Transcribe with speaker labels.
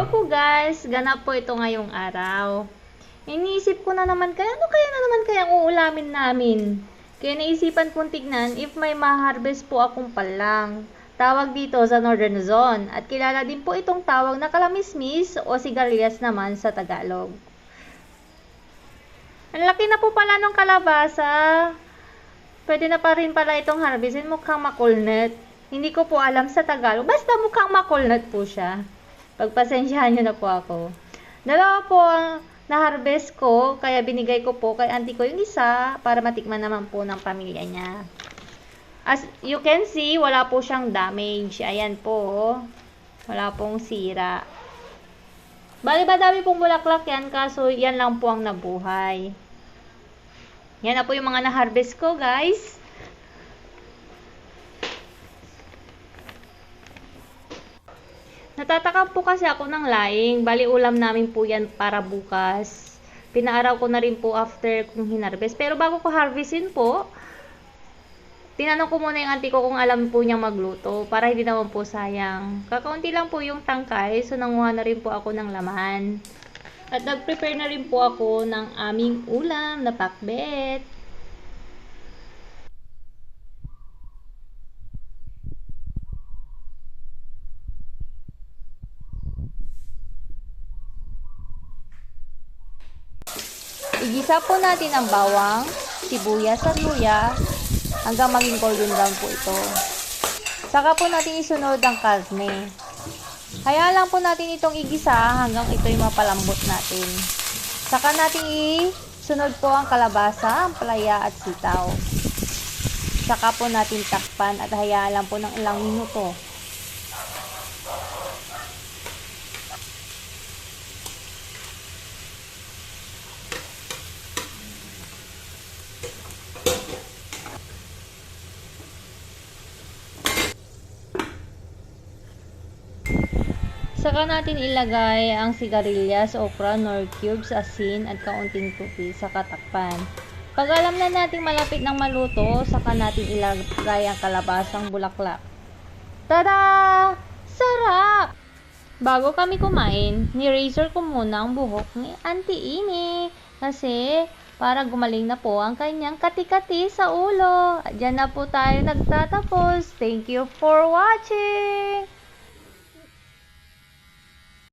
Speaker 1: Hello po guys! Ganap po ito ngayong araw. Iniisip ko na naman ano kaya na naman kaya ang uulamin namin? Kaya naisipan kong tignan if may ma-harvest po akong palang. Tawag dito sa Northern Zone at kilala din po itong tawag na kalamismis o sigarilyas naman sa Tagalog. Ang laki na po pala ng kalabasa. Pwede na pa rin pala itong harvestin, mukhang makulnut. Hindi ko po alam sa Tagalog, basta mukhang makulnut po siya. Pagpasensyahan nyo na po ako. Dalawa po ang na-harvest ko, kaya binigay ko po kay auntie ko yung isa para matikman naman po ng pamilya niya. As you can see, wala po siyang damage. Ayan po, wala pong sira. Bali ba dami pong bulaklak yan, kaso yan lang po ang nabuhay. Yan na po yung mga na-harvest ko, guys. Natataka po kasi ako ng laing. Bali ulam namin po yan para bukas. Pinaaraw ko na rin po after kung hinarvest. Pero bago ko harvestin po, tinanong ko muna yung auntie ko kung alam po niyang magluto. Para hindi naman po sayang. Kakaunti lang po yung tangkay. So nanguha na rin po ako ng laman. At nag-prepare na rin po ako ng aming ulam na pakbet. Igisa po natin ang bawang, sibuyas at luya hanggang maging golden brown po ito. Saka po natin isunod ang karne. Hayaan lang po natin itong igisa hanggang ito'y mapalambot natin. Saka natin isunod po ang kalabasa, ang palaya at sitaw. Saka po natin takpan at hayaan lang po ng ilang minuto. Saka natin ilagay ang sigarilyas, okra, nor cubes, asin at kaunting tubig sa katakpan. Pag alam na natin malapit ng maluto, saka natin ilagay ang kalabasang bulaklak. Tada! Sarap! Bago kami kumain, ni-razor ko muna ang buhok ni Auntie Ini kasi para gumaling na po ang kanyang kati-kati sa ulo. At dyan na po tayo nagtatapos. Thank you for watching!